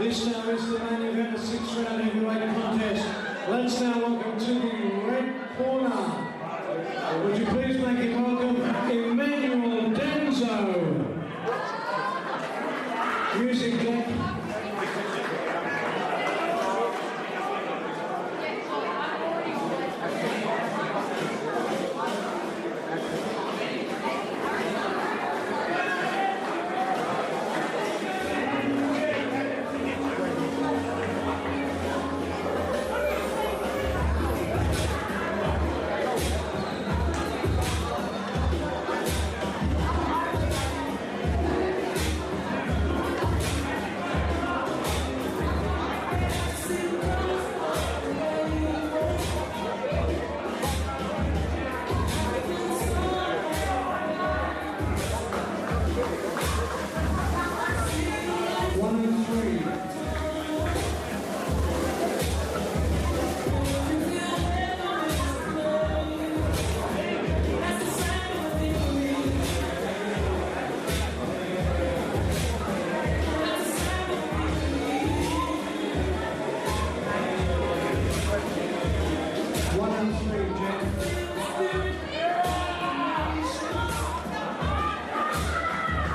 This now is the main event, the 6th round heavyweight contest. Let's now welcome to the red corner. Would you please make it welcome Emmanuel Danso. Music, Jack.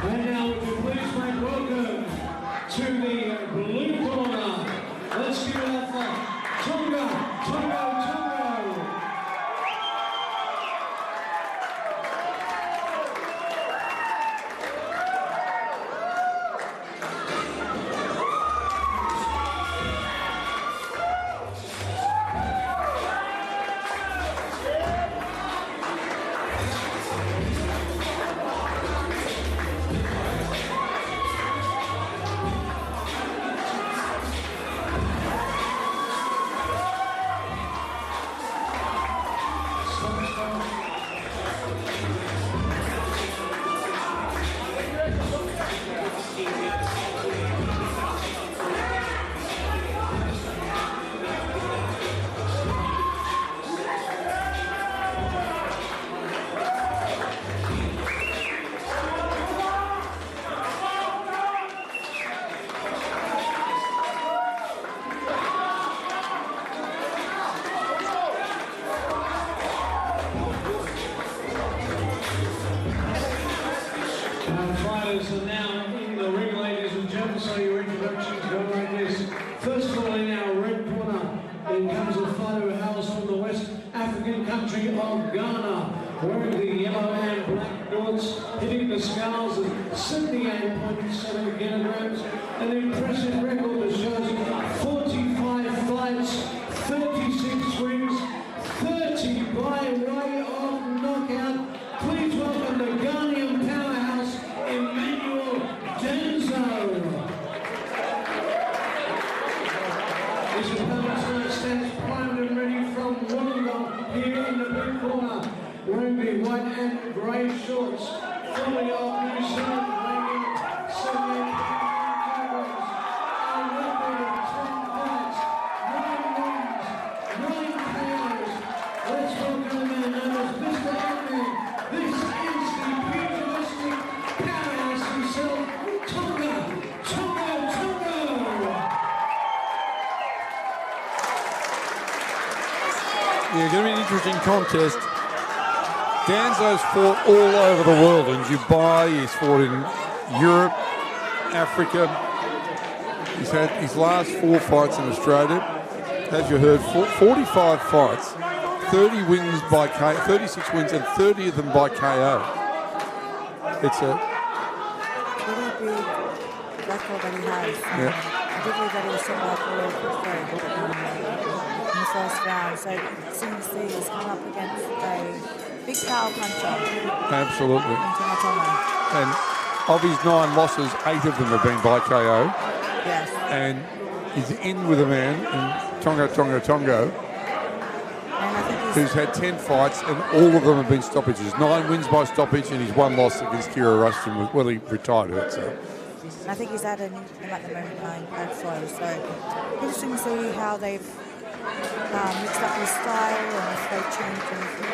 And now, would you please make welcome to the blue corner. Let's give it up for Tonga Tongotongo. Fighters are now in the ring, ladies and gentlemen, so your introductions go like this. First of all, in our red corner, in comes a fighter who hails from the West African country of Ghana, wearing the yellow and black shorts, hitting the scales of 78.7 kilograms, an impressive record that shows 45 fights, 36 wins, 30 by way of knockout. Please welcome the Ghanaian powerhouse, Emmanuel Danso. His opponent tonight stands primed and ready from Wollongong here in the blue corner, wearing the white and grey shorts, formerly of New Zealand, weighing 78 kilograms, a record of 10 fights, 9 wins, 9 KOs. Let's welcome the man known as Mr. Ant-Man. This is the pugilistic powerhouse himself, Tonga Tongotongo. Yeah, going to be an interesting contest. Danso's fought all over the world, in Dubai, he's fought in Europe, Africa. He's had his last 4 fights in Australia. As you heard, 45 fights, 30 wins by 36 wins, and 30 of them by KO. It's a really big record that he has. I do believe that he was shot by in the first round. So CMC has come up against a big power puncher. Absolutely. In Tonga Tongo. And of his 9 losses, 8 of them have been by KO. Yes. And he's in with a man in Tonga Tongotongo, who's had 10 fights and all of them have been stoppages. 9 wins by stoppage and his 1 loss against Kira Rushton. Well, he retired hurt, so. I think he's at a new at the moment in bad flow. So interesting to see how they've mixed up his style and if they've changed anything.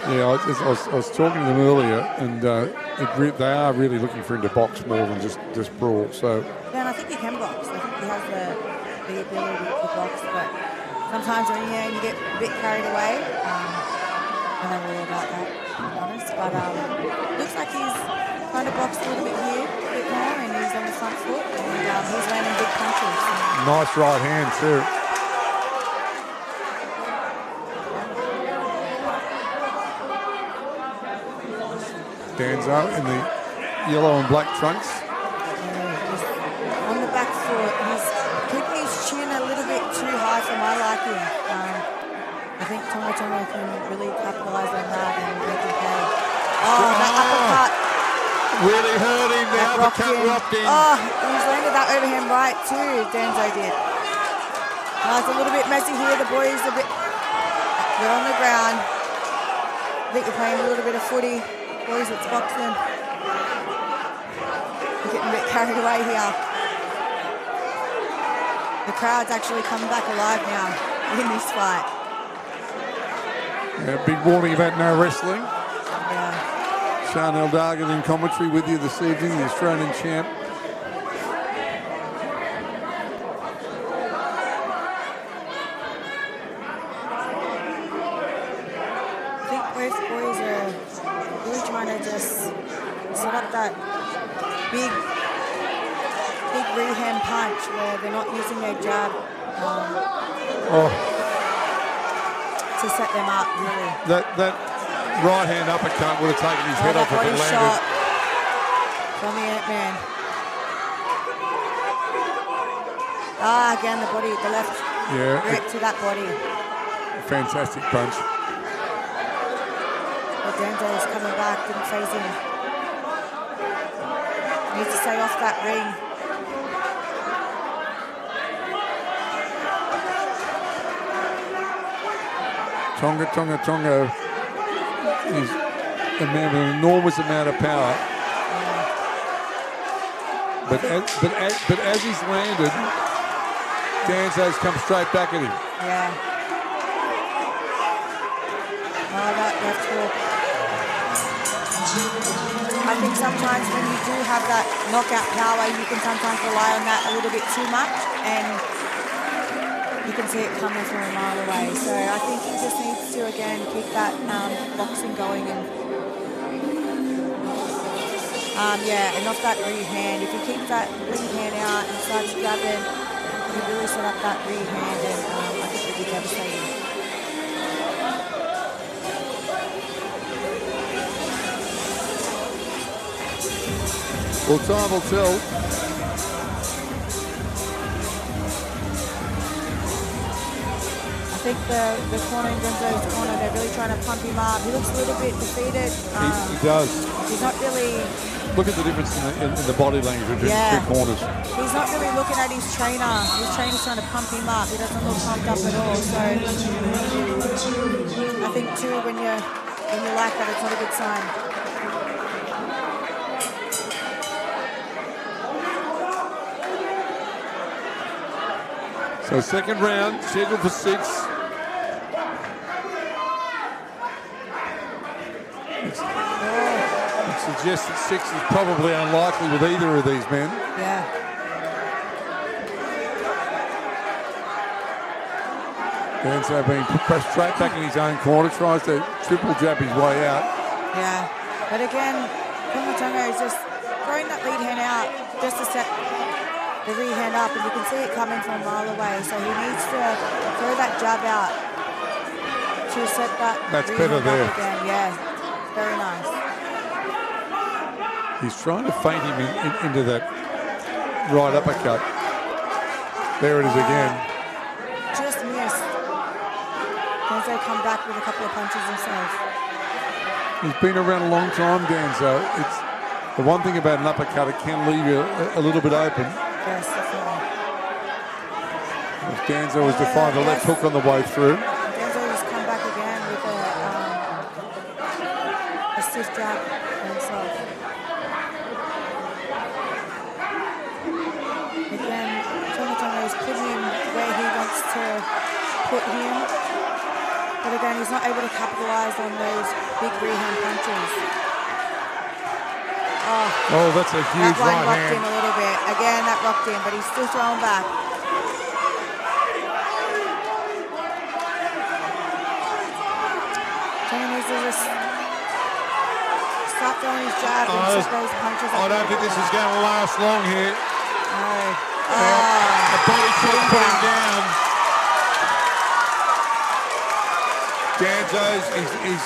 Yeah, I was talking to them earlier, and they are really looking for him to box more than just brawl. So Yeah, and I think he can box. I think he has the ability to box, but sometimes when you get a bit carried away, I don't worry about that, to be honest. But looks like he's trying to box a little bit here, a bit more, and he's on the front foot, and he's landing big punches. nice right hand too. Danso in the yellow and black trunks. On the back foot, he's keeping his chin a little bit too high for my liking. I think Tonga Tongo can really capitalise on that and make him pay. Oh, that uppercut. Really hurt him. The uppercut rocked him. Oh, he's landed that overhand right too, Danso did. It's a little bit messy here. The boys a bit, they're on the ground. I think you're playing a little bit of footy. Boys, it's boxing. We're getting a bit carried away here. The crowd's actually coming back alive now in this fight. Yeah, big warning about no wrestling. Yeah. Sean Eldargan in commentary with you this evening, the Australian champ. I think both boys are really trying to just set up that big rehand punch where they're not using their jab to set them up, really. That right hand uppercut would have taken his head off if it landed. Shot from the Ant-Man. Again, the body, the left direct to that body. Fantastic punch. But Danso is coming back, didn't phase him. Needs to stay off that ring. Tonga Tongotongo is a man with an enormous amount of power. But as he's landed, Danso's come straight back at him. Yeah. Oh, that left hook. I think sometimes when you do have that knockout power, you can sometimes rely on that a little bit too much, and you can see it coming from a mile away. So I think he just needs to, again, keep that boxing going. And off that rehand. If he keeps that rehand out and starts grabbing, he really set up that rehand, and I think it'll be devastating. Well, time will tell. I think the corner in Danso's corner, they're really trying to pump him up. He looks a little bit defeated. He does. He's not really... Look at the difference in the body language between the two corners. He's not really looking at his trainer. His trainer's trying to pump him up. He doesn't look pumped up at all. So I think too, when you like that, it's not a good sign. So second round, scheduled for 6. It suggests that 6 is probably unlikely with either of these men. Yeah. Danso being pressed straight back in his own corner, tries to triple jab his way out. Yeah. But again, Tonga Tongo is just throwing that lead hand out just to set the rehand up, and you can see it coming from a mile away. So he needs to throw that jab out to set that. That's better there. Again. Yeah, very nice. He's trying to feint him into that right uppercut. There it is again. Just missed. Danso come back with a couple of punches himself. He's been around a long time, Danso. It's the one thing about an uppercut, it can leave you a little bit open. Yes, definitely. Danso was to find a left hook on the way through. Danso has come back again with a stiff jab himself. Again, Tonga Tongo is putting him where he wants to put him. But again, he's not able to capitalise on those big rear-hand punches. Oh, that's a huge That one right rocked hand. in a little bit. Again, that rocked in, but he's still throwing back. Tony needs to just stop throwing his jab and set those punches. I don't think this is going to last long here. No. The body shot put him down. Danzo's, his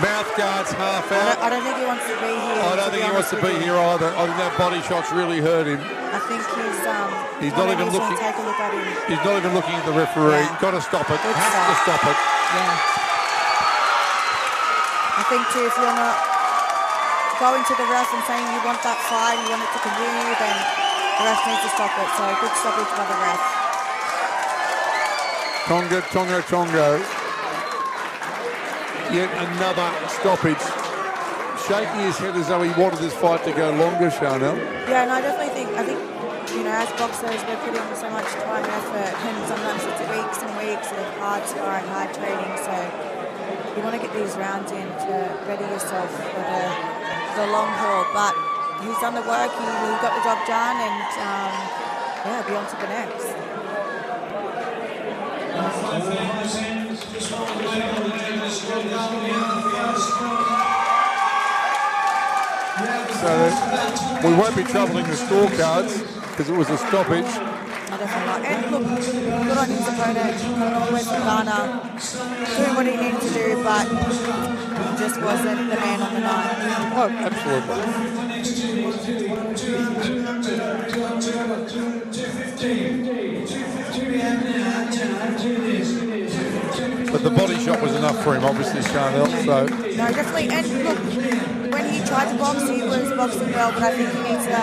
mouth guard's half out. I don't think he wants to be here. I don't think he wants to be here either. I think that body shot's really hurt him. I think He's not even looking. Take a look at him. He's not even looking at the referee. Yeah. Got to stop it. Good Has to stop. stop it. Yeah. I think too, if you're not going to the ref and saying you want that fight, you want it to continue, then the ref needs to stop it. So good stoppage by the ref. Tonga Tongotongo. Yet another stoppage. Shaking his head as though he wanted this fight to go longer, Chanel. Yeah, and I definitely think, you know, as boxers, we're putting so much time and effort, and sometimes it's weeks and weeks of hard sparring, hard training. So you want to get these rounds in to ready yourself for the long haul. But he's done the work, he got the job done, and yeah, be on to the next. So we won't be troubling the scorecards because it was a stoppage. I definitely not. And look, good on his opponent, coming all the way from Ghana, doing what he needed to do, but he just wasn't the man on the night. Oh, absolutely. But the body shot was enough for him, obviously, Chanel. So No, definitely. And look, when he tried to box, he was boxing well, but I think he needs to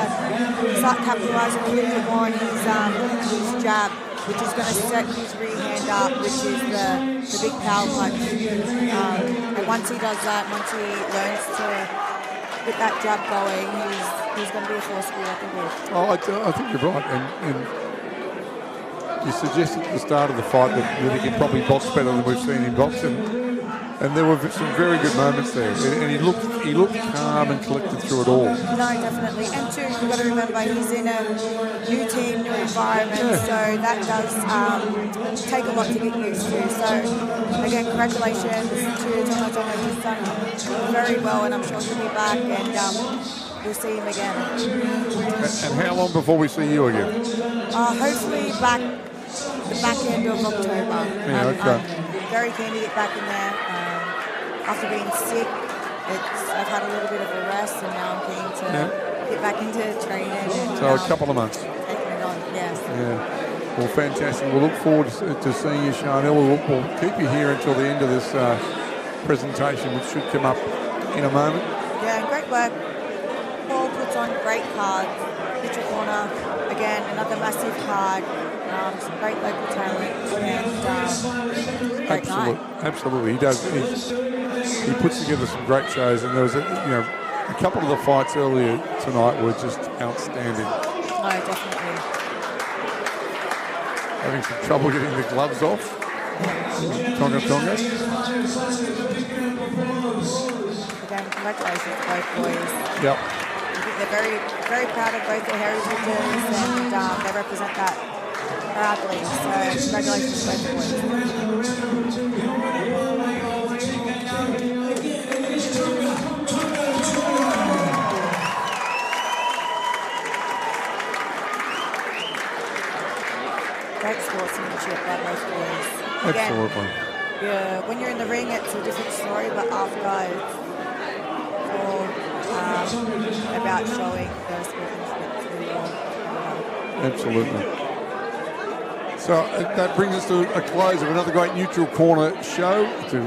start capitalising a little bit more on his jab, which is going to set his rear hand up, which is the big power punch. And once he does that, once he learns to get that jab going, he's going to be a force to be reckoned with. I think you're right. And you suggested at the start of the fight that he could probably box better than we've seen him box, and there were some very good moments there. And he looked calm and collected through it all. No, definitely. And two, you've got to remember he's in a new team, new environment, so that does take a lot to get used to. So again, congratulations to Tonga Tongo. He's done very well, and I'm sure he'll be back, and we'll see him again. And how long before we see you again? Hopefully the back end of October. Yeah, okay. I'm very keen to get back in there. After being sick, I've had a little bit of a rest, and now I'm keen to get back into training. And, So a couple of months. taking it on, yes. Yeah. Well, fantastic. We'll look forward to seeing you, Chanel. We'll keep you here until the end of this presentation, which should come up in a moment. Yeah, and great work. Paul puts on great cards. Neutral corner, again, another massive card. Some great local talent, and great night. Absolutely. He does. He puts together some great shows, and there was a couple of the fights earlier tonight were just outstanding. No, definitely. Having some trouble getting the gloves off. Tonga Tonga. Again, congratulations to both boys. Yep. I think they're very, very proud of both their heritages, and they represent that proudly. So congratulations to both boys. Great sportsmanship by both boys. Again, Absolutely. yeah, when you're in the ring, it's a different story, but after it's all about showing the sportsmanship to the world. Absolutely. So that brings us to a close of another great Neutral Corner show. To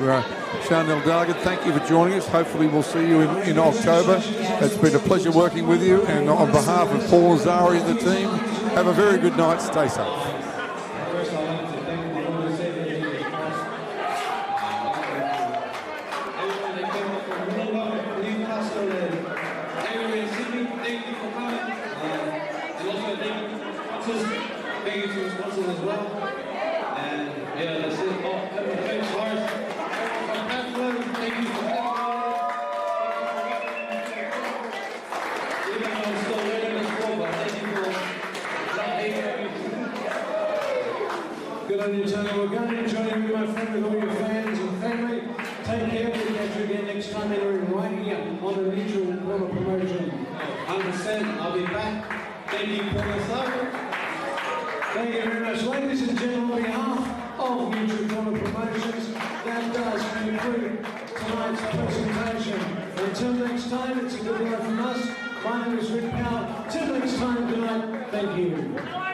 Chanel Dargan, thank you for joining us. Hopefully we'll see you in October. It's been a pleasure working with you. And on behalf of Paul Azari and the team, have a very good night. Stay safe. Thank you to the sponsors as well. And yeah, that's it. Oh, thanks, Lars. Good on you, Tonga. We're going to enjoy you, my friend, with all your fans and family. Take care. We'll catch you again next time entering right here on the Neutral Corner promotion. 100%. I'll be back. Thank you, Paul. Thank you very much. Ladies and gentlemen, on behalf of Neutral Corner Promotions, that does conclude tonight's presentation. Until next time, it's a good night from us. My name is Rick Powell. Till next time, good night. Thank you.